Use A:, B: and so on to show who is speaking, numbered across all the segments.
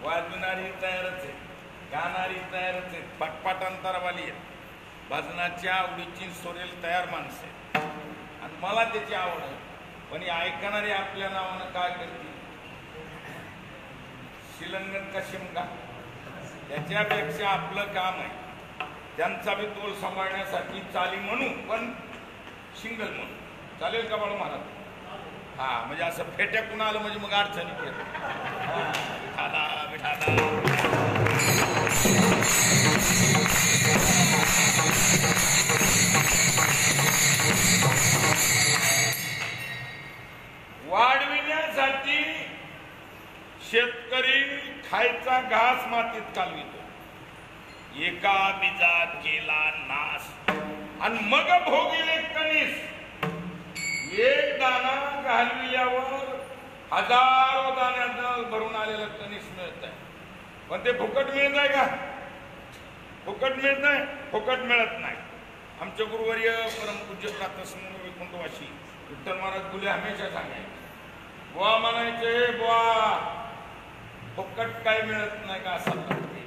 A: वाजवणारी तयारच आहे, गाणारी तयारच आहे, पटपटांतरवाली आहे, भजनाच्या आवडीची सोरेल तयार माणसं आहे. आणि मला त्याची आवड आहे. पण ही ऐकणारी आपल्या नावानं काय करते, शिलंगन का शिमगा. त्याच्यापेक्षा आपलं काम आहे त्यांचा बी तोल सांभाळण्यासाठी चाली म्हणू, पण सिंगल म्हणू. चालेल का बाळू महाराज? हा, म्हणजे असं फेट्या कुणा आलं म्हणजे मग अडचणीत येत. बिठाला बिठाला वाढविण्यासाठी शेतकरी खायचा घास मातीत कालवितो. एका बीजात केला नाश आणि मग भोगिले कणीस. एक दाना घालविल्यावर हजारो दाण्याचं भरून आलेलं कणीस मिळत आहे. पण ते फुकट मिळत आहे का? फुकट मिळत नाही, फुकट मिळत नाही. आमचे गुरुवर्य परमपूज्य प्रातस्मरण वैकुंठवासी विठ्ठल महाराज गुले हमेशा सांगायचे, बुवा म्हणायचे, बुवा फुकट काय मिळत नाही का? असं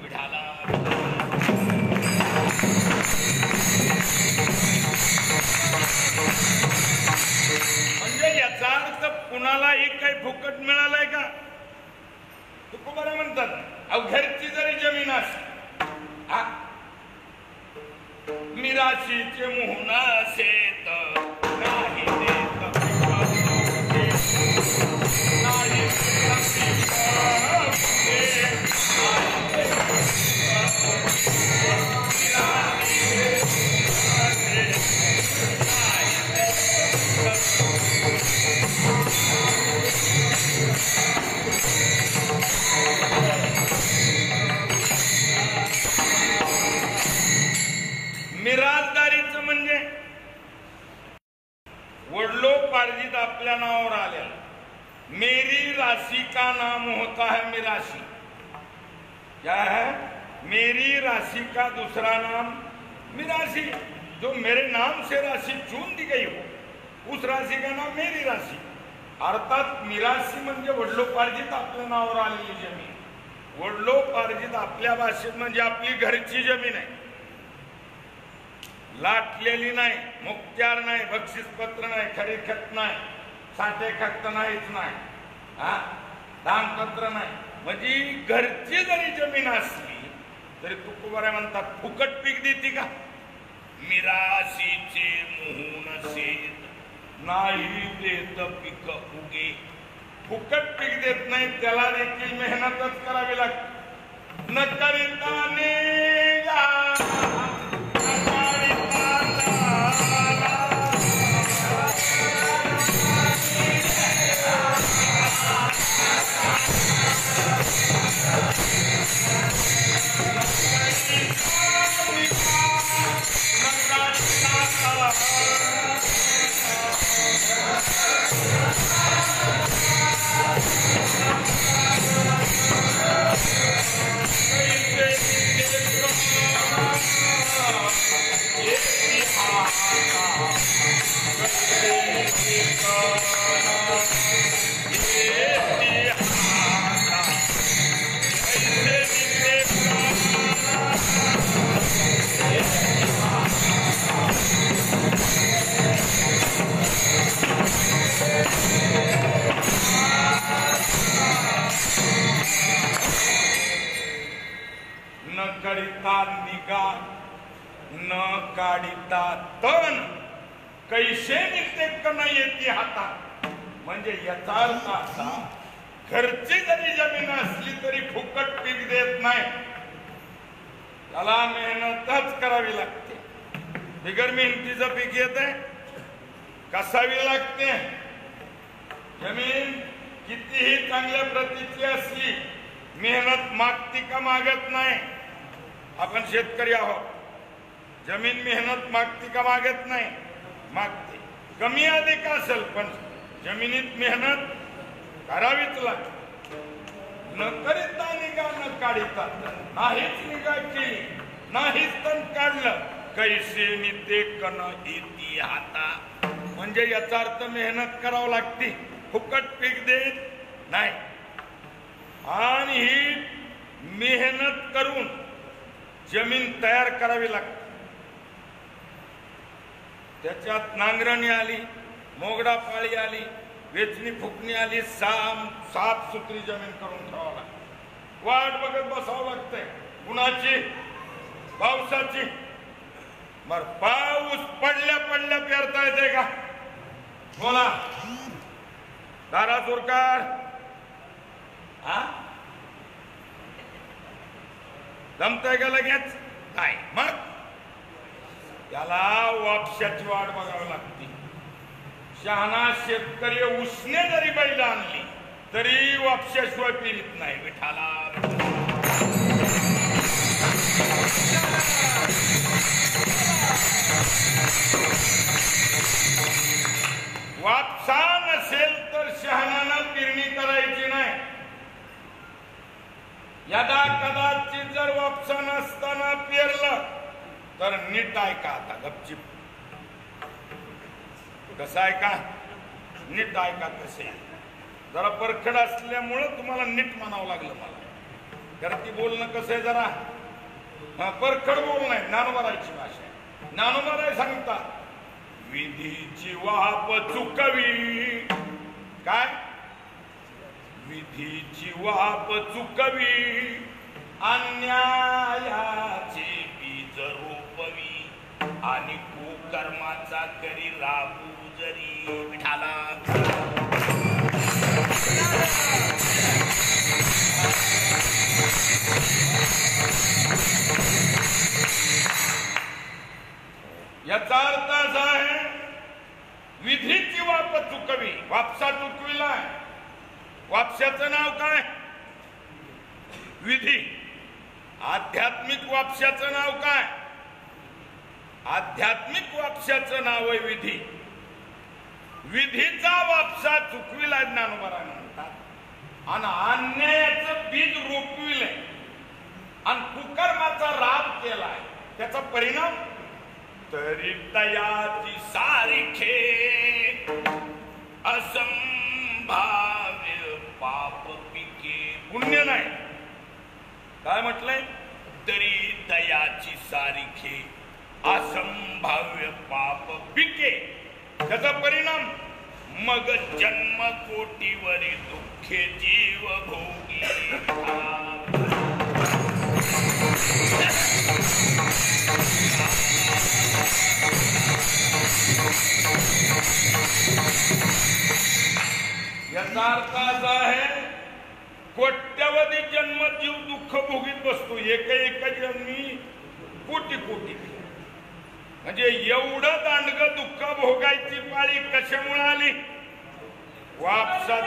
A: विठाला म्हणजे याचा अर्थ कुणालाही काही फुकट मिळालाय का? तुकोबारा म्हणतात, अवघडची जरी जमीन असली, मिराशीचे मोहना शेत नाही देत नाही. मिराजदारीचं म्हणजे वडलोपार्जित आपल्या नावावर आलेला. मेरी राशि का नाम होता है मिराशी. क्या है? मेरी राशि का दूसरा नाम मिराशी. जो मेरे नाम से राशि चुन दी गई हो, उस राशि का नाम मेरी राशि. अर्थात मिराशी म्हणजे वडलोपार्जित आपल्या नावावर आलेली जमीन. वडलोपार्जित आपल्या भाषेत म्हणजे आपली घरची जमीन आहे. लाटलेली नाही, मुक्त्यार नाही, बक्षीसपत्र नाही, खरी खत नाही, साठे खत नाहीच नाही, दानपत्र नाही. म्हणजे घरची जरी जमीन असली तरी तुकोबारा म्हणतात फुकट पीक देते का? मिराशीचे मोहून शेत नाही देत पीक उगे. फुकट पीक देत नाही, त्याला देखील मेहनतच करावी लागते. न करिता नेगा न काढिता तन कैसे निघते कण येते हातात. म्हणजे याचा अर्थ असा, घरची जरी जमीन असली तरी फुकट पीक देत नाही, त्याला मेहनतच करावी लागते. बिगर मेहनतीचं पीक येत आहे, कसावी लागते. जमीन कितीही चांगल्या प्रतीची असली, मेहनत मागती का? मागत नाही. आपण शेतकरी आहोत, जमीन मेहनत मागती का? मागत नाही, मागते. कमी अधिक असेल पण जमिनीत मेहनत करावीच लागते. न करिता निगा न काढिता, नाहीच निगा केली, नाहीच तण काढलं, कैसे निते कण येती हाता. म्हणजे याचा अर्थ मेहनत करावं लागते, फुकट पीक देत नाही. आणि ही मेहनत करून जमीन तयार करावी लागते. त्याच्यात नांगरणी आली, मोगडा पाळी आली, वेचणी फुकणी आली, साफ सुथरी जमीन करून ठेवावं लागते. वाट बघत बसावं लागतंय. कुणाची? पावसाची. बर पाऊस पडल्या पडल्या पेरता येते का? बोला. दारा सुरकार. हा जमतंय का लगेच? नाही. मग त्याला वापशाची वाट बघावी लागते. शहाणा शेतकरी उसने जरी बैल आणली तरी वापशाशिवाय पिरीत नाही. विठाला वापसा नसेल तर शहाणानं पेरणी करायची नाही. यदा कदाचित जर वापसा नसताना पेरलं तर नीट ऐका. आता गपचिप कसं ऐका? नीट ऐका. कसे जरा परखड असल्यामुळं तुम्हाला नीट म्हणावं लागलं मला. कारण ती बोलणं कसं आहे, जरा परखड बोलणं आहे. ज्ञानोबारायची भाषा आहे. ज्ञानोबाराय सांगतात विधीची वाप चुकवी. काय? विधीची वाप चुकवी, अन्यायाचे बीज रोपवी, आणि कुकर्माचा करी राबू जरी. विठाला याचा अर्थ असा आहे, विधीची वाप चुकवी. वापसा चुकविलाय. वापशाचं नाव काय? विधी. आध्यात्मिक वापशाचं नाव काय? आध्यात्मिक वापशाचं नाव आहे विधी. विधीचा वापसा चुकविला ज्ञानोबा म्हणतात, आणि अन्यायाचं बीज रोपविलंय आणि कुकर्माचा राब केलाय. त्याचा परिणाम तरी तयाची सारिखे असंभाव्य पाप पिके. पुण्य नाही. काय म्हटलंय? तरी दयाची सारिखे असंभाव्य पाप पिके. त्याचा परिणाम मग जन्म कोटीवरी दुःखे जीव भोगी. याचा अर्थ असा आहे, कोट्यवधी जन्म जीव दुःख भोगीत बसतो. एका जन्मी कोटी कोटी. म्हणजे एवढं दांडग दुःख भोगायची पाळी कशामुळे आली? वापसात.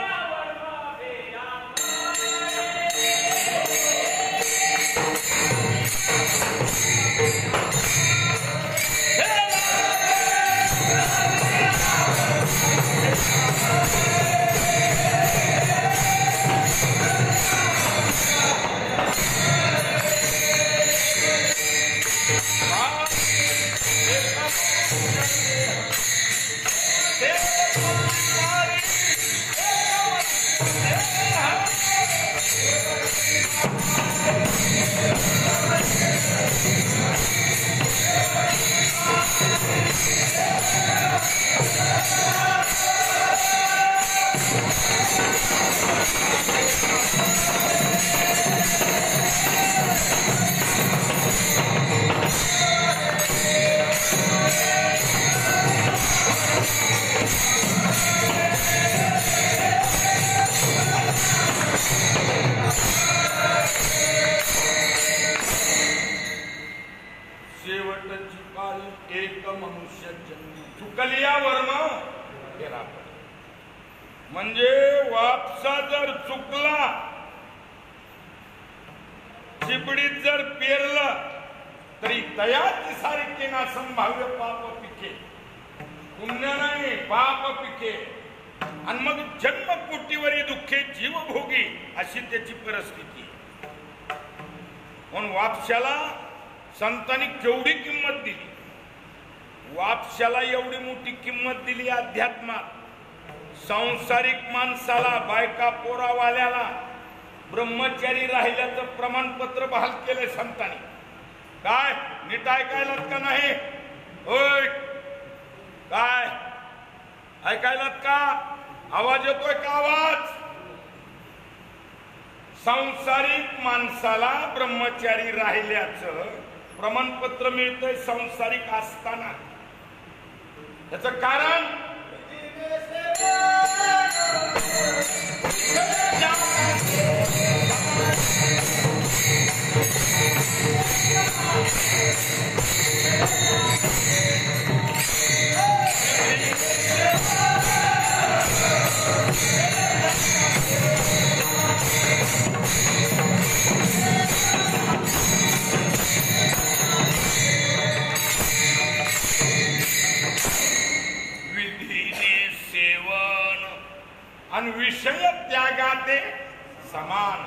A: शेवटची पाळी एक मनुष्य जन्म चुकलिया वर्म हेरा. म्हणजे वापसा जर चुकला, चिबडीत जर पेरलं तरी तयाची सारखी ना संभाव्य पाप पिके. पुण्य नाही, पाप पिके. आणि मग जन्मकोटीवरी दुःखे जीवभोगी अशी त्याची परिस्थिती. म्हणून वापशाला संतांनी केवढी किंमत दिली. वापशाला एवढी मोठी किंमत दिली अध्यात्मात. सांसारिक माणसाला, बायका पोरावाल्याला ब्रह्मचारी राहिल्याचं प्रमाणपत्र बहाल केलंय संतांनी. काय नीट ऐकायलात का नाही? होय काय ऐकायलात का? आवाज येतोय का? आवाज. सांसारिक माणसाला ब्रह्मचारी राहिल्याचं प्रमाणपत्र मिळतंय सांसारिक असताना. त्याचं कारण आणि विषय त्यागाते समान.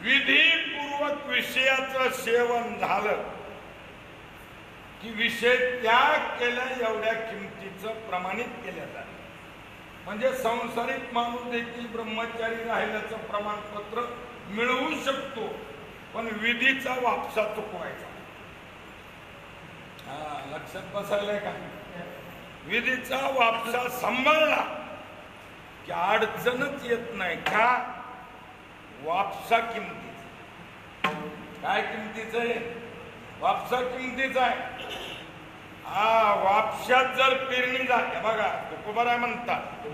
A: विधीपूर्वक विषयाचं सेवन झालं की विषय त्याग केला एवढ्या किमतीचं प्रमाणित केलं जातं. म्हणजे संसारिक माणूस देखील ब्रह्मचारी राहिल्याचं प्रमाणपत्र मिळवू शकतो, पण विधीचा वापसा चुकवायचा. लक्षात बसायलाय का? विधीचा वापसा सांभाळला की अडचणच येत नाही. का? वापसा किमतीचा. काय किमतीच आहे? वापसा किमतीचा आहे. वापशात जर पेरणी झाली, बघा तुकोबाराय म्हणतात,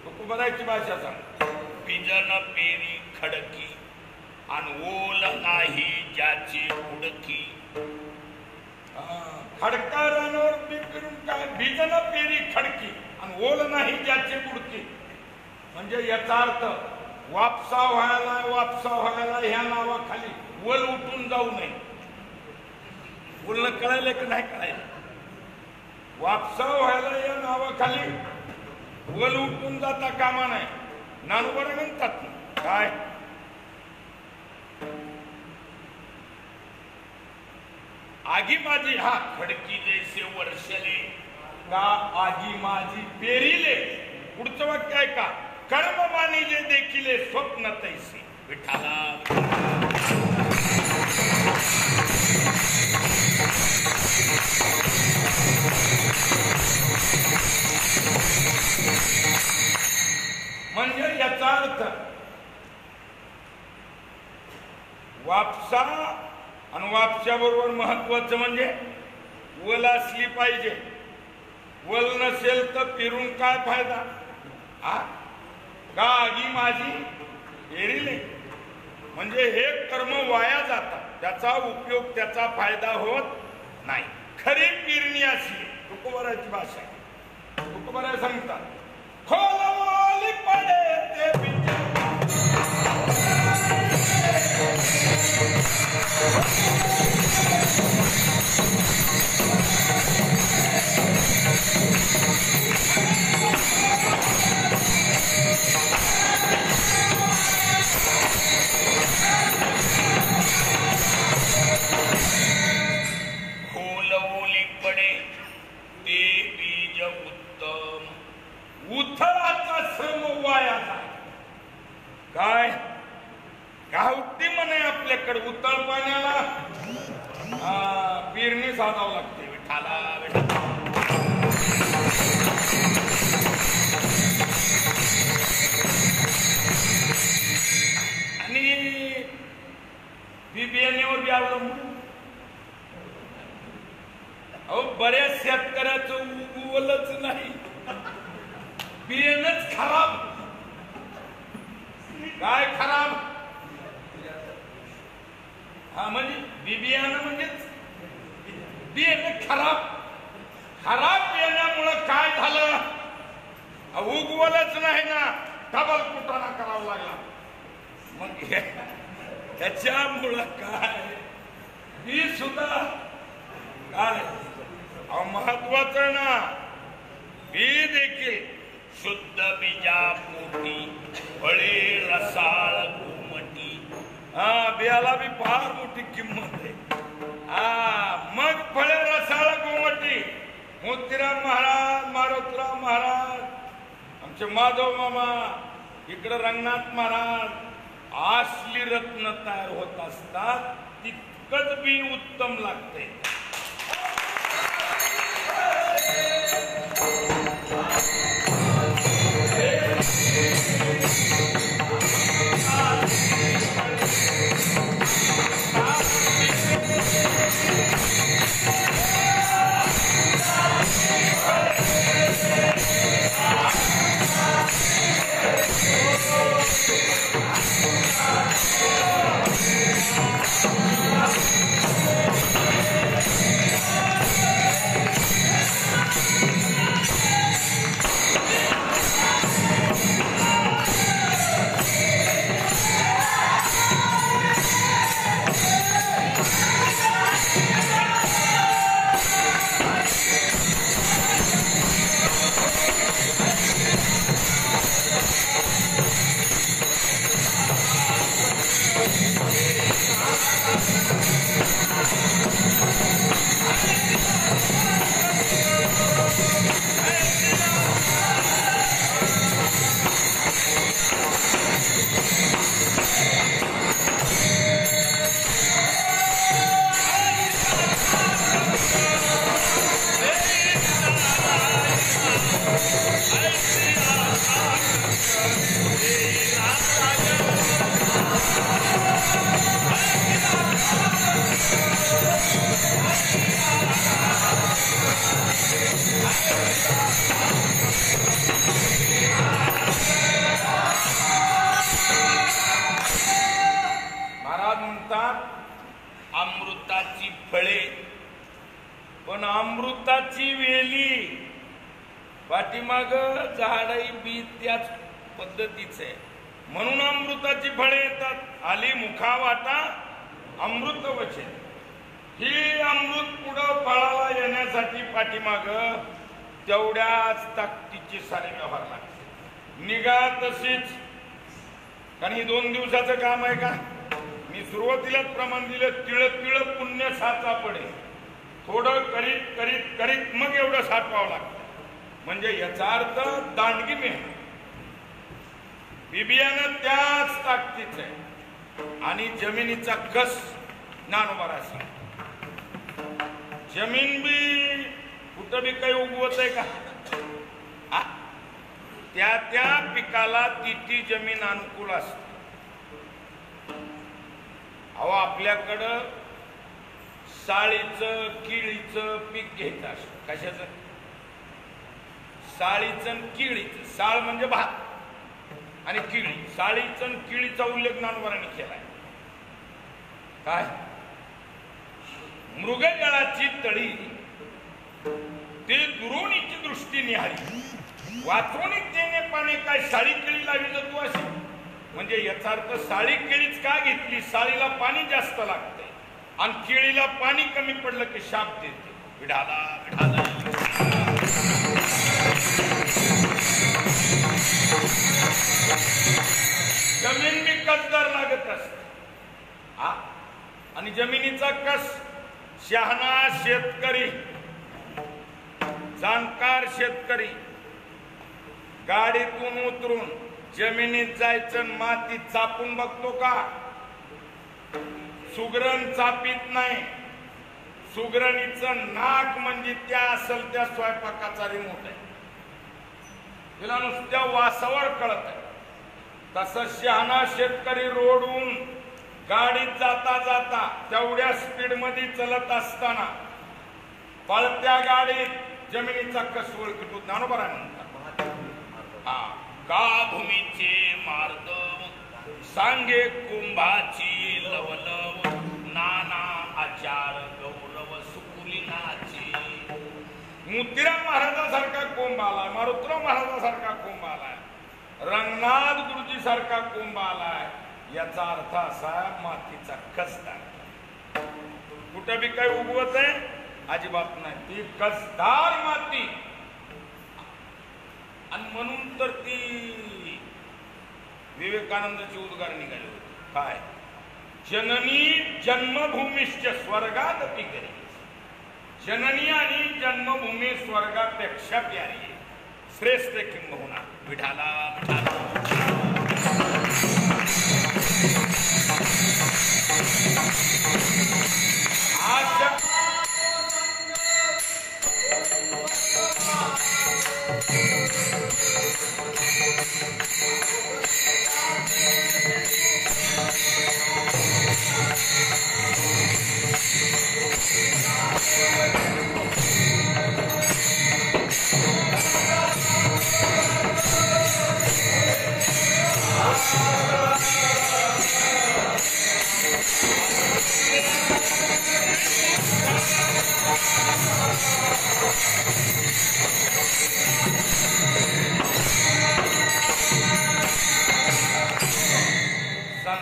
A: तुकोबारायची भाषा सांग. बिजन पेरी खडकी आणि ओल नाही ज्याची उडकी. खडका रानावर पीक करून काय? बिजन पेरी खडकी आणि ओल नाही ज्याची बुडकी. म्हणजे याचा अर्थ वापसा व्हायला ह्या नावाखाली वल उठून जाऊ नये. बोलणं कळायला की नाही कळायला? वापसा व्हायला या नावाखाली वल उठून जाता कामा नाही. नानोबारा म्हणतात काय? आगी माझी हा खडकी जैसे वर्षले का आगी माझी पेरिले. पुढचं वाक्य आहे का? कर्म मानिले देखील स्वप्न तैसे. विठाला म्हणजे याचा अर्थ वापसा आणि वापसा बरोबर महत्वाचं म्हणजे वल असली पाहिजे. वल नसेल तर फिरून काय फायदा? गागी माझी पेरिले म्हणजे हे कर्म वाया जातात, त्याचा उपयोग त्याचा फायदा होत नाही. खरी पेरणी असली. तुकोबाराची भाषा आहे. तुकोबारा सांगतात खोलवाली पडे ते बिचार. खोलवली पडे ते बीज उत्तम. उथळाचा श्रम वाया जाय. काय गावठी म्हणे आपल्याकडे उतळ पाण्याला पेरणी साधावं लागते. विठाला आणि बियाण्यावर बी अवलंबून. अहो बऱ्याच शेतकऱ्याचं उगवलंच नाही, बियाणंच खराब. काय खराब? म्हणजे बियाणं म्हणजेच बियाणं खराब. खराब बियाण्यामुळं काय झालं? उगवलंच नाही ना, डबल कुटाणा करावा लागला. मग त्याच्यामुळं काय ही सुद्धा काय महत्वाचं ना. बी देखील शुद्ध बीजा मोठी फळे रसाळ घुमटी. बियाला बी फार मोठी किंमत आहे. मग फळे रसाळ घुमटी. मोतीराम महाराज, मारुतीराम महाराज, आमचे माधव मामा इकडं रंगनाथ महाराज असली रत्न तयार होत असतात, तितकंच बी उत्तम लागतंय. महाराज म्हणतात अमृताची फळे, पण अमृताची वेली पाठीमाग झाडही बी त्याच पद्धतीच आहे. म्हणून अमृताची फळे येतात. आली मुखावाटा अमृत वचन. ही अमृत पुढं फळाला येण्यासाठी पाठीमाग तेवढ्याच ताकदीचे सारे व्यवहार लागते. निघा तशीच, कारण ही 2 दिवसाचं काम आहे का. मी सुरुवातीलाच प्रमाण दिलं, तिळ तिळ पुण्य साचा पडे. थोडं करीत करीत करीत मग एवढं साठवावं लागतं. म्हणजे याचा अर्थ दांडगी मेहनत. बिबियानं त्याच ताकदीच आहे. आणि जमिनीचा कस ज्ञानोबाराशी. जमीन बी कुठं बी काही उगवत आहे का. त्या त्या पिकाला ती जमीन अनुकूल असते. अहो आपल्याकडं साळीचं किळीचं पीक घ्यायचं असतं. कशाचं. साळीचं किळीचं. साळ म्हणजे भात आणि किळी. साळीचं किळीचा उल्लेख ज्ञानोबारांनी केलाय. काय. मृगजळाची तळी ते दुरोणीची दृष्टी निहारी. वाचवणीत देणे पाने काय साळी केळी लावी तू अशी. म्हणजे याचा अर्थ साळी केळीच का घेतली. साळीला पाणी जास्त लागते आणि केळीला पाणी कमी पडलं की शाप देते. विढाला विढाला. जमीन बी कसदार लागत असते. आणि जमिनीचा कस. शहाणा शेतकरी, जाणकार शेतकरी गाडीतून उतरून जमिनीत जायचं, माती चापून बघतो का. सुगरण चापीत नाही. सुगरणीचं नाक म्हणजे त्या असेल त्या स्वयंपाकाचा रिमोट आहे. तिला नुसत्या वासावर कळत आहे. तसं शहाणा शेतकरी रोडून गाडीत जाता जाता तेवढ्या स्पीड मध्ये चलत असताना पळत्या गाडीत जमिनीचा कस ओळखतो. ज्ञानोबा म्हणतात का भूमीचे मार्दव सांगे कुंभाची लवलव नाना आचार गौरव सुकुलिनाची. मोतीराम महाराजासारखा कुंभ आलाय. मारुतीराव महाराजासारखा कुंभ आलाय. रंगनाथ गुरुजी सारखा कुंभ आलाय. याचा अर्थ असा मातीचा कसदार. कुठं बी काही उगवत आहे अजिबात नाही. ती कसदार माती. आणि म्हणून तर ती विवेकानंदाची उद्गार निघाली होती. काय. जननी जन्मभूमीश्च स्वर्गादपि करी. जननी आणि जन्मभूमी स्वर्गापेक्षा प्यारी आहे. श्रेष्ठ किंबहुना. विठाला विठाला.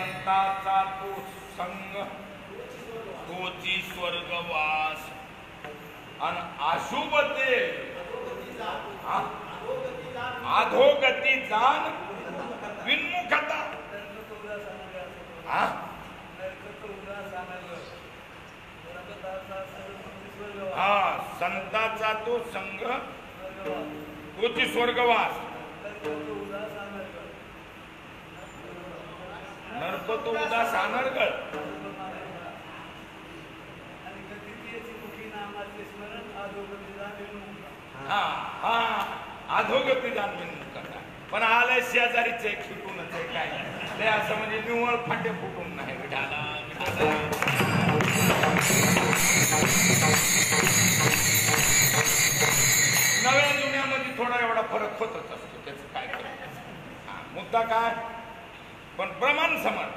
A: संताचा तो संग तोची स्वर्गवास आणि अशुभ ते अधोगती जाण विन्मुखता. संताचा तो संग तोची स्वर्गवास नरक तो उदास अनर्गळ. अधोगती जाण विन्मुखता. पण आलंय शेजारीच एक फुटूनच आहे काय ते असं म्हणजे निव्वळ फाटे फुटून नाही. नव्या जुन्यामध्ये थोडा एवढा फरक होतच असतो. त्याचं काय करायचं. मुद्दा काय पण प्रमाण समान.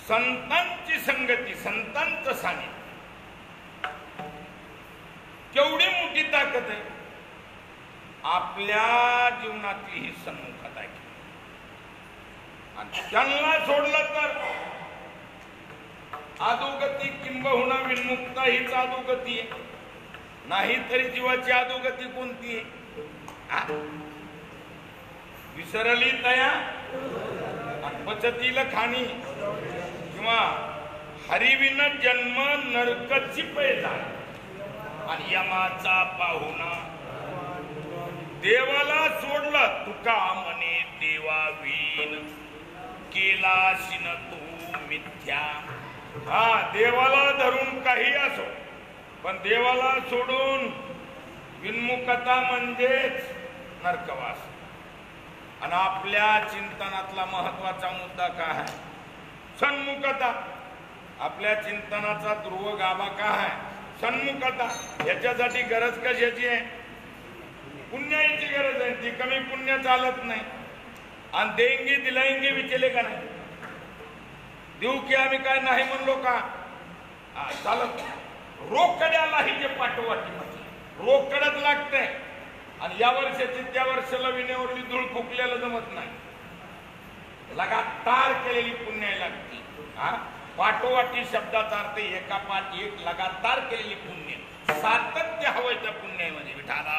A: संतांची संगती संतांचं सानिध्य केवढी मोठी ताकद आहे. आपल्या जीवनातली ही सन्मुखता आहे आणि त्यांना सोडलं तर अधोगती किंबहुना विन्मुक्ता हीच अधोगती आहे. नाही तरी जीवाची अधोगती कोणती आहे. विसरली तया पचतील खाणी किंवा हरिविन जन्म नरकची पैदा आणि यमाचा पाहुणा. देवाला सोडलं तुका म्हणे देवा विन केला शिन तू मिथ्या. देवाला धरून काही असो पण देवाला सोडून विन्मुखता म्हणजेच नरकवास. आणि आपल्या चिंतनातला महत्वाचा मुद्दा काय आहे. सन्मुखता. आपल्या चिंतनाचा ध्रुव गाभा काय आहे. सन्मुखता. याच्यासाठी गरज कशाची आहे. पुण्याची गरज आहे. ती कमी पुण्य चालत नाही. आणि देंगे दिलायंगे विचले का नाही. देऊ की आम्ही काय नाही म्हणलो का चालत. रोकड्यालाही जे पाठवाटी म्हटलं रोकडच लागते. आणि या वर्षाची त्या वर्षाला विनेवरली धूळ फुकलेलं जमत नाही. लगातार केलेली पुण्य लागते. पाठोवाटी शब्दाचा अर्थ एकापाठ एक लगातार केलेली पुण्य. सातत्य हवंय त्या पुण्यामध्ये. विठाला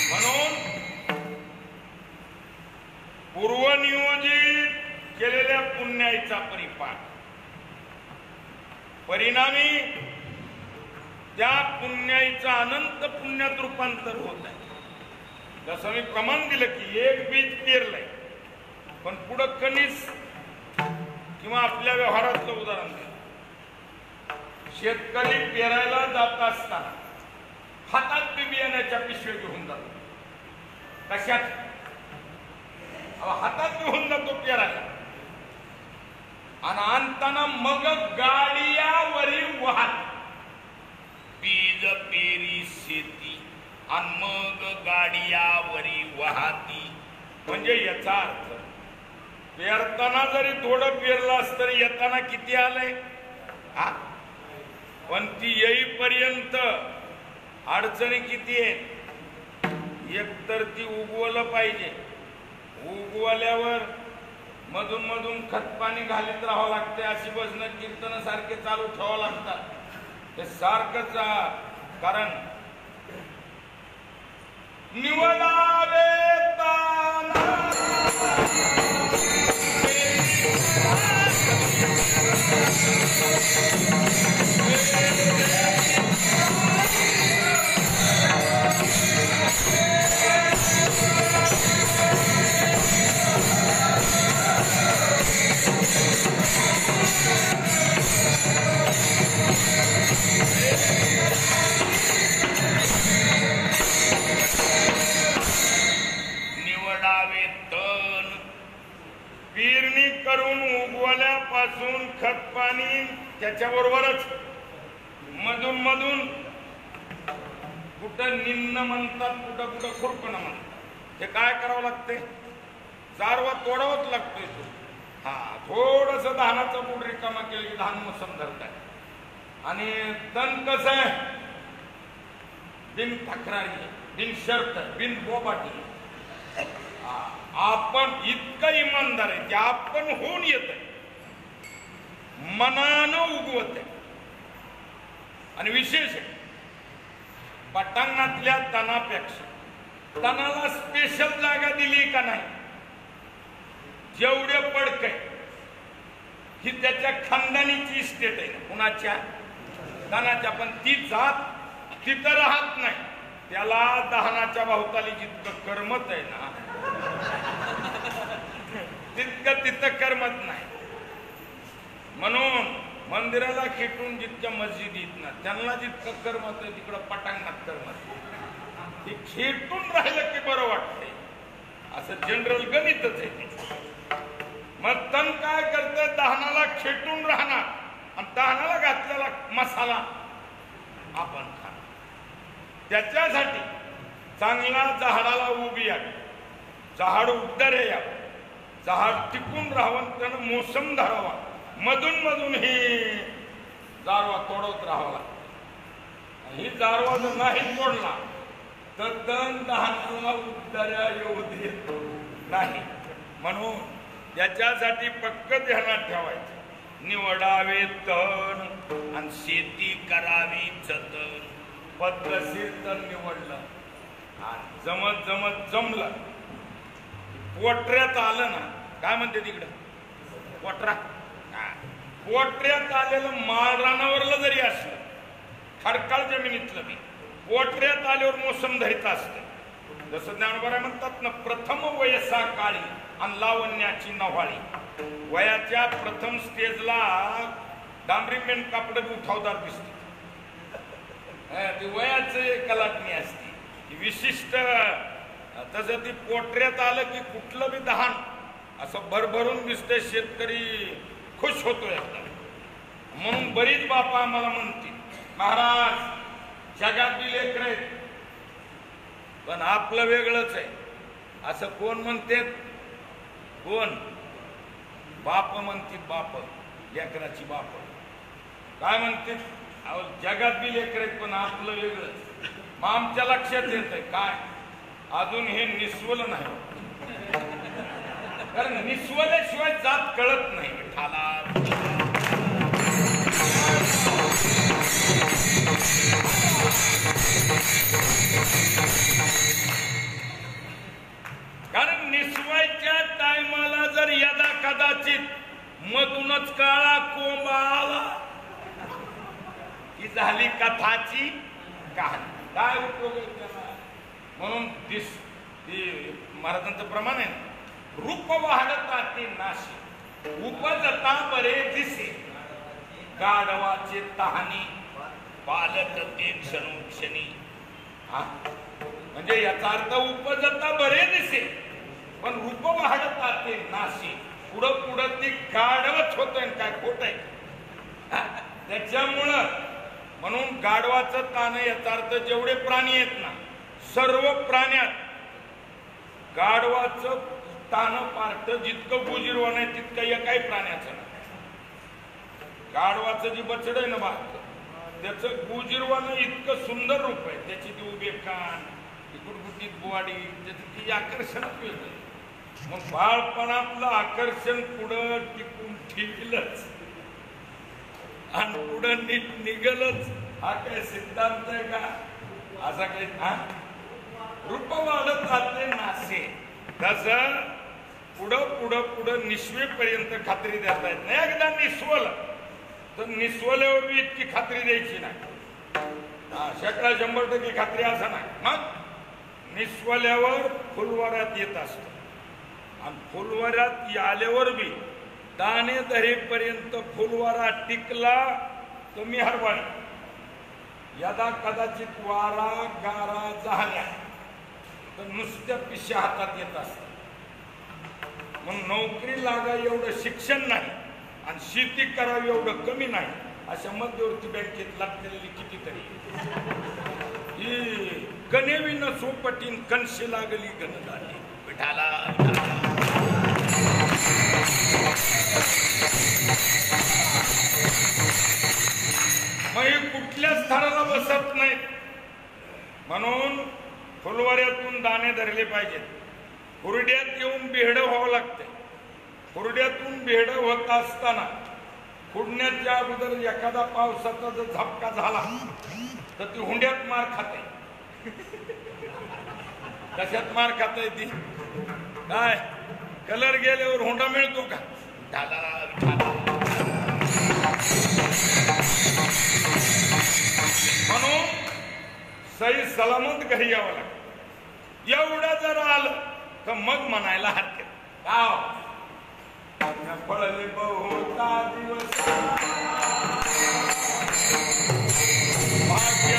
A: म्हणून पूर्वनियोजित केलेल्या पुण्याचा परिपाक परिणामी त्या पुण्याचा अनंत पुण्यात रूपांतर होत आहे. जसं मी प्रमाण दिलं की एक बीज पेरलंय पण पुढं कणीस किंवा आपल्या व्यवहारातलं उदाहरण द्या. शेतकरी पेरायला जात असताना हातात बियाण्याच्या पिशव्या घेऊन जातो. कशात हातात घेऊन जातो पेरायला आणि आणताना मग गाडियावरी वाहत बीज पेरी शेती आणि मग गाडियावरी वाहती. म्हणजे याचा अर्थ पेरताना जरी थोडं पेरलं असतं तरी येताना किती आलंय. पण ती येईपर्यंत अडचणी किती आहेत. एकतर ती उगवलं पाहिजे. उगवल्यावर मधून मधून खत पाणी घालीत राहावं लागते. अशी भजन कीर्तन सारखे चालू ठेवावं लागतात. हे सारखंच कारण निवडावे तण पेरणी करून उगवल्यापासून खत पाणी त्याच्याबरोबरच मधून मधून कुठं निन्न म्हणतात कुठं कुठं खुरपण म्हणतात. हे काय करावं लागते. चारवा तोडावंच लागतोय तो. थोडस धानाचा मूड रिकामा केलं की धान मोसम धरत आहे. आणि तण कसं आहे बिन तक्रारी, बिन शर्त, बिन बोबाटी. आपण इतकं इमानदार आहे की आपण होऊन येत आहे, मनानं उगवत आहे. आणि विशेष आहे पटांगणातल्या तणापेक्षा तणाला स्पेशल जागा दिली का नाही. जेवढे पडकय ही त्याच्या खानदानीची इस्टेट आहे, कुणाच्या दानाच्या. पण ती जात तिथं राहत नाही. त्याला दहनाच्या भोवताली जितकं करमत आहे ना तितकं तिथं करमत नाही. म्हणून मंदिराला खेटून जितक्या मस्जिदीत ना त्यांना जितकं करमत आहे तिकडं पटांगणात करमत. ती खेटून राहिलं की बरं वाटतंय, असं जनरल गणितच आहे. मग तन काय करतं, दहनाला खेटून राहणार आणि दहनाला घातलेला मसाला आपण खाणार. त्याच्यासाठी चांगला झाडाला उभी यावी, झाड उबदारे यावं, झाड टिकून राहावं, त्यानं मोसम धरावा. मधून मधून ही जारवा तोडत राहावा. ही जारवा जर नाही तोडला तर तण दहनाला उबदाऱ्या येऊ देत नाही. म्हणून त्याच्यासाठी पक्क ध्यानात ठेवायचं, निवडावे तण आणि शेती करावी जतन. पद्धतशीर तण निवडलं आणि जमत जमत जमलं, पोटऱ्यात आलं ना, काय म्हणते तिकडं पोटरा, पोटऱ्यात आलेलं माळ रानावरलं जरी असलं, खडकाळ जमिनीतलं बी पोटऱ्यात आल्यावर मोसम धरीत असतं. जसं ज्ञानोबा म्हणतात ना, प्रथम वयसा काळी आणि लावण्याची नव्हाळी. वयाच्या प्रथम स्टेजला डांबरी मेन कापड उठावदार दिसते, ती वयाचे कलाटणी असते विशिष्ट. तसं ती पोटऱ्यात आलं की कुठलं बी दहान असं भरभरून दिसतंय, शेतकरी खुश होतोय एकदम. म्हणून बरीच बापा आम्हाला म्हणतील, महाराज जगात बी लेकर आहेत पण आपलं वेगळंच आहे. असं कोण म्हणते, कोण बाप म्हणते, बाप लेकराची बाप काय म्हणते, जगात बी लेकर आहेत पण आपलं वेगळंच. मग आमच्या लक्षात येत आहे काय, अजून हे निस्वलं नाही, कारण निस्वल्याशिवाय जात कळत नाही. विठाला कारण निस्वायच्या टायमाला जर यदा कदाचित मधूनच काळा कोंब आला की झाली कथाची कहाणी. काय उपयोग आहे त्याला. म्हणून महाराजांचं प्रमाण आहे, रूप वाढता ते नाशी, उपजता बरे दिसे, गाढवाचे तहानी पालत ते क्षणोक्षणी. म्हणजे याचा अर्थ उपजता बरे दिसे पण रूप वाढता ते नाशी. पुढं पुढं ती गाढवच होत आहे, काय खोट आहे. त्याच्यामुळं म्हणून गाढवाचं तान याचा अर्थ जेवढे प्राणी आहेत ना, सर्व प्राण्यात गाढवाचं तान पार्ट जितकं गुजीरवान आहे तितकं एकाही प्राण्याचं नाही. गाढवाचं जी बछड आहे ना बाळ, त्याचं गुजीरवान इतकं सुंदर रूप आहे, त्याची ती उभे कान, ती गुटगुटीत बॉडी, त्याचं ती आकर्षणच वेगळं. मग बाळपणातलं आकर्षण पुढं टिकून ठेवलंच आणि पुढं नीट निघलच. हा काय सिद्धांत आहे का असा काही. रूप वाढत राहते नासे, तसं पुढं पुढं पुढं निस्वेपर्यंत खात्री देता येत नाही. एकदा निस्वलं तर निस्वल्यावर बी इतकी खात्री द्यायची नाही, 100% खात्री असं नाही. मग निस्वल्यावर फुलवाऱ्यात येत असत आणि फुलवाऱ्यात आल्यावर बी दाणे धरेपर्यंत फुलवारा टिकला तर मी हरवाळ. यदा कदाचित वारा गारा झाल्या तर नुसत्या पिशा हातात येत असतात. मग नोकरी लागा एवढं शिक्षण नाही आणि शेती करावी एवढं कमी नाही. अशा मध्यवर्ती बँकेत लागलेली कितीतरी ही गणेवी सोपटीन कणशी लागली गण झाली. विठाला मग कुठल्याच स्थानाला बसत नाहीत. म्हणून फुलवऱ्यातून दाणे धरले पाहिजेत. हुरड्यात येऊन बेहडं व्हावं लागते. हुरड्यातून बेहडं होत असताना खुडण्याच्या अगोदर एखादा पावसाचा जर झपका झाला तर ती हुंड्यात मार खाते. कशात मार खाते ती? काय कलर गेल्यावर हुंडा मिळतो का? म्हणून सही सलामत घरी यावं लागतं. एवढं जर आलं तर मग म्हणायला हरकत गाव पळले बहुता दिवस भाग्य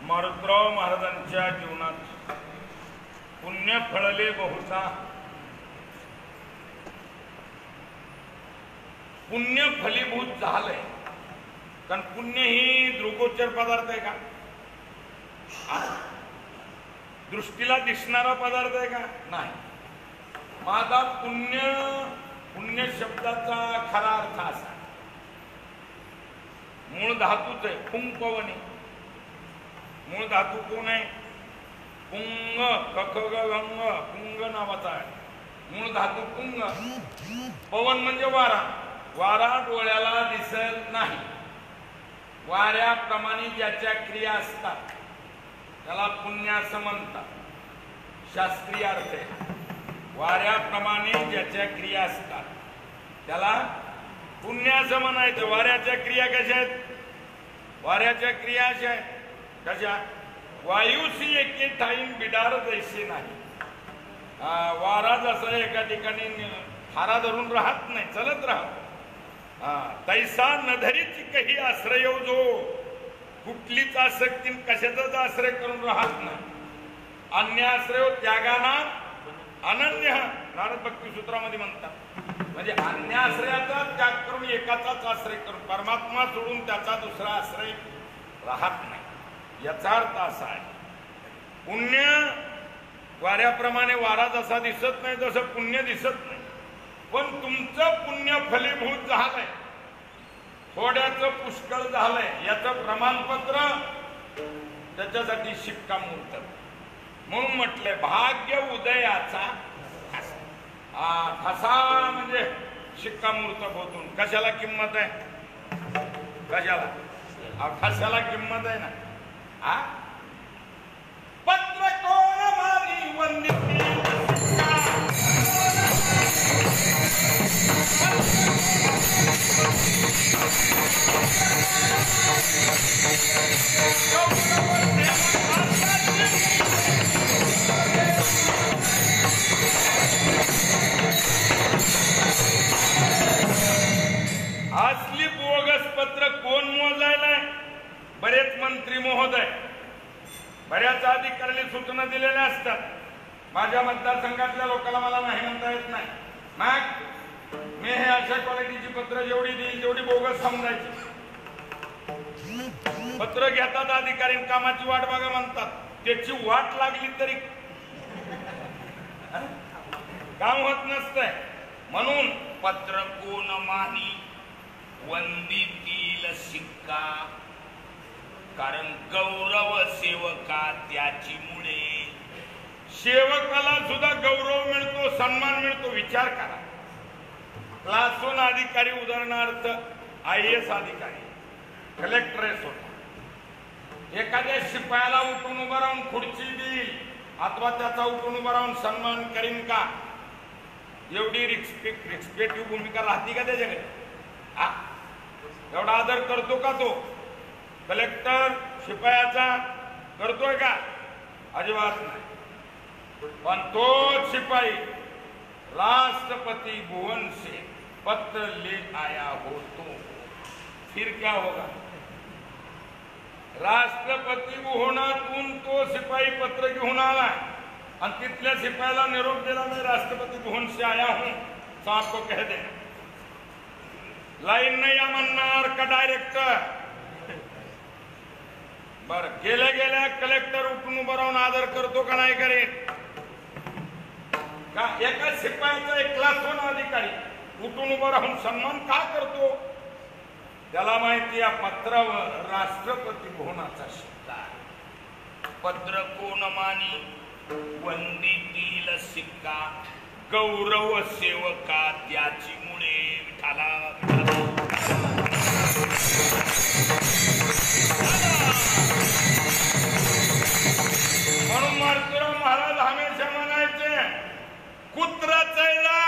A: मारुतराव महाराजांच्या जीवनात पुण्य फळले बहुता. पुण्य फलीभूत झालंय. कारण पुण्य ही दृगोचर पदार्थ आहे का? दृष्टीला दिसणारा पदार्थ आहे का? नाही. माझा पुण्य शब्दाचा खरा अर्थ असा, मूळ धातूच आहे पुंपवणे. मूळ धातू कोण आहे? पुंग, कख गंग, पुंग नावाचा आहे मूळ धातू पुंग. पवन म्हणजे वारा. वारा डोळ्याला दिसत नाही. वाऱ्याप्रमाणे ज्याच्या क्रिया असतात त्याला पुण्य असं म्हणतात. शास्त्रीय अर्थ आहे. वाऱ्याप्रमाणे ज्याच्या क्रिया असतात त्याला पुण्य असं म्हणायचं. वाऱ्याच्या क्रिया कशा आहेत? वाऱ्याच्या क्रिया अशा आहेत. कशा? वायुसी एके टाईम बिडार जैसे नाही. वारा जसा एका ठिकाणी हारा धरून राहत नाही, चलत राहत. तैसा नधरीच काही आश्रय जो कुठलीच आसक्ती कशाचाच आश्रय करून राहत नाही. अन्य आश्रय त्यागाना अनन्य नारद भक्ती सूत्रामध्ये म्हणतात. म्हणजे अन्य आश्रयाचा त्याग करून एकाचाच आश्रय करून परमात्मा सोडून त्याचा दुसरा आश्रय राहत नाही. याचा अर्थ असा आहे, पुण्य वाऱ्याप्रमाणे वारा जसा दिसत नाही तसं पुण्य दिसत नाही. पण तुमचं पुण्य फलीभूत झालंय, थोड्याचं पुष्कळ झालंय, याचं प्रमाणपत्र त्याच्यासाठी शिक्कामोर्तब. म्हणून म्हटलंय भाग्य उदयाचा ठसा म्हणजे शिक्कामोर्तब होतून. कशाला किंमत आहे? कशाला? कशाला किंमत आहे ना. हा पत्र कोण मारी वंदित असली बोगस पत्र कोण मोजायलाय? बरेच मंत्री महोदय, बऱ्याच अधिकाऱ्यांनी सूचना दिलेल्या असतात. माझ्या मतदारसंघातल्या लोकांना मला नाही म्हणता येत नाही. मग मी हे अशा क्वालिटीची पत्र जेवढी देईल तेवढी बोगस समजायची. पत्र घेतात अधिकारी, कामाची वाट बघा म्हणतात. त्याची वाट लागली तरी काम होत नसतंय. म्हणून पत्र कोण मानी वंदितील शिक्का, कारण गौरव सेवका त्याची मुळे. सेवकाला सुद्धा गौरव मिळतो, सन्मान मिळतो. विचार करा, क्लास 1 अधिकारी, उदाहरणार्थ IAS अधिकारी, कलेक्टरेट होता, एखाद्या शिपायाला उठून उभं राहून खुर्ची देईल अथवा त्याचा उठून उभं राहून सन्मान करीन का? एवढी रिस्पेक्टिव्ह भूमिका राहते का त्याच्याकडे? एवढा आदर करतो का तो? कलेक्टर शिपायाचा करतोय का? अजिबात नाही. पण तो शिपाई राष्ट्रपति भुवन से पत्र ले आया हो तो फिर क्या होगा? राष्ट्रपती भुवनातून तो शिपाई पत्र घेऊन आला आणि तिथल्या शिपायाला निरोप दिला, मैं राष्ट्रपति भुवन से आया हूं, तो आपको कह दे. लाईन नाही म्हणणार का डायरेक्टर? बर, गेल्या गेल्या कलेक्टर उठून उभं राहून आदर करतो का नाही करेल का? एका शिपायाचा एक क्लास 1 अधिकारी उठून उभं राहून सन्मान का करतो? त्याला माहिती या पत्रावर राष्ट्रपती भुवनाचा शिक्का. पत्र कोण मानी वंदितील शिक्का, गौरव सेवका त्याची मुळे. विठाला म्हणून मारुतीराव महाराज हमेशा म्हणायचे, कुत्रा चैला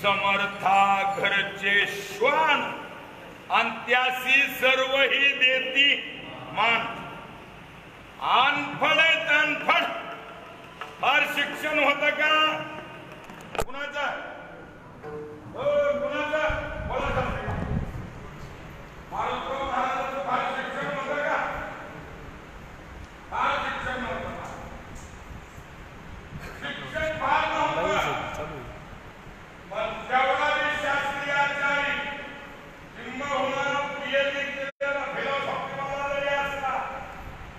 A: समर्था घरचे श्वान अंत्यासी सर्व ही देती मान. अनफळ अनफळ फार शिक्षण होतं का कुणाचं? कुणाचं बोला. मारुतीराव महाराजांचं फार शिक्षण होतं का? फार शिक्षण नव्हतं. शिक्षण फार नव्हतं, पण तेवढा शास्त्रीय आचार्य किंबहुना PhD केलेला फिलॉसॉफी वाला जरी असला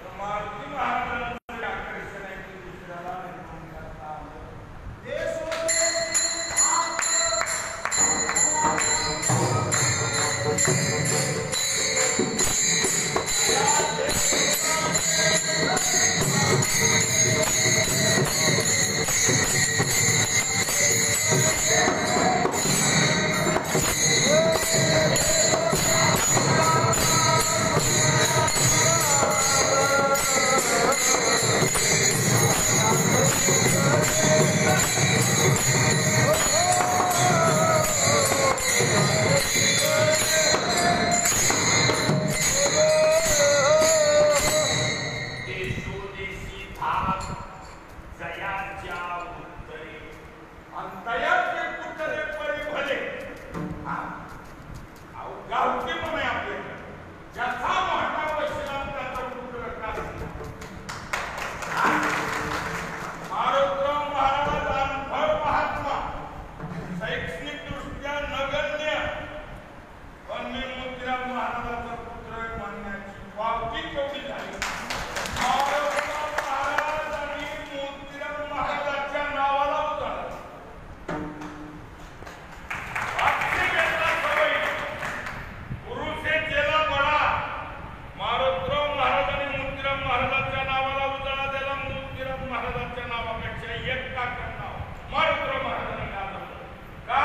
A: तर मारुती महाराजांचं आकर्षण आहे की दुसऱ्याला निर्माण करता आलं. अंतयाचे पुतळे परी भले गावठी पण आहे आपल्याकडे ज्याचा मोठा वशिला त्याचा पुत्र काशी मारुतराव महाराज अनफळ महात्मा शैक्षणिक दृष्ट्या नगण्य पण मी मोतीराम महाराजाचा पुत्र म्हणण्याची बाबती केवढी झाली मारुतराव महाराज आणि मोतीराम महाराजांच्या नावाला उजाळा मारुतराव महाराज आणि मोतीराम महाराजांच्या नावाला उजाळा दिला मोतीराम महाराजांच्या नावापेक्षा एक टाकत नाव मारुतराव महाराजांनी गाजवलं का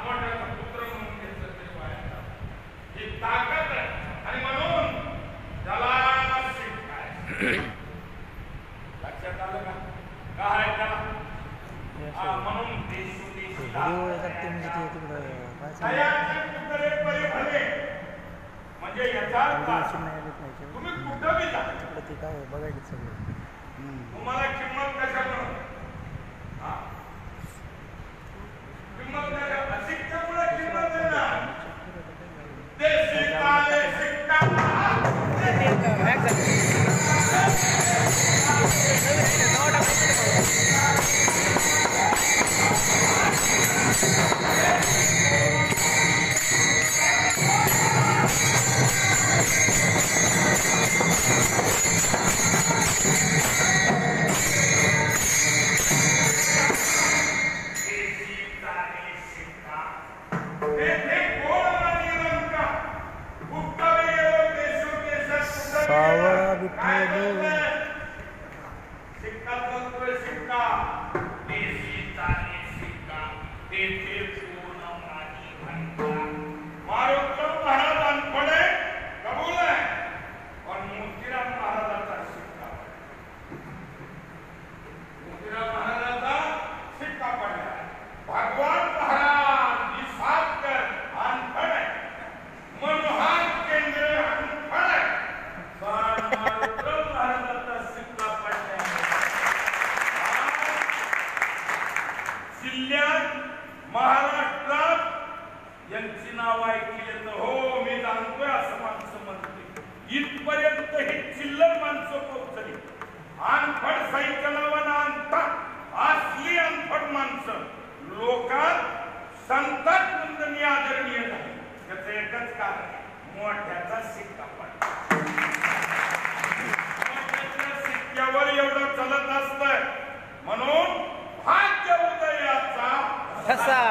A: मोठ्याचा पुत्र म्हणून घेतलं ते वाया ही ताकद आहे आणि म्हणून त्याला शिकाय लक्षात आलं का काय त्याला म्हणून देशोदेशी म्हणजे याचा तुम्ही कुठं बी जा
B: ते काय बघायचं सगळं
A: तुम्हाला किंमत कशामुळे किंमत नाही अशिक्षामुळे किंमत आहे ना ते शिकाले
B: सावळा विठ्ठल
A: सिक्का बोलतोय सिक्का देशी चाले सिक्का तेथे पूर्ण माझी घंटा मारुतराव महाराज अनपढ आहे कबूल आहे पण मोतीराम महाराजाचा सिक्का मोतीराम महाराजाचा सिक्का पडला भगवान महाराज निसादकर अनपढ आहे मनोहर केंद्र अनपढ आहे मारुतराव महाराजांचा सिक्का पडला जिल्ह्यात महाराष्ट्रात यांची नाव ऐकली तर हो मी जाणतोय असं माणसं म्हणते इथपर्यंत ही चिल्लर माणसं पोहोचली अनफड साहित्य नावानं आणतात असली अनफड माणसं लोकात संतात नोंदणी आदरणीय झाली त्याचं एकच कारण मोठ्याचा सिक्का पडला सिक्क्यावर एवढं चलत असतंय म्हणून भाग्य उदयाचा
B: ठसा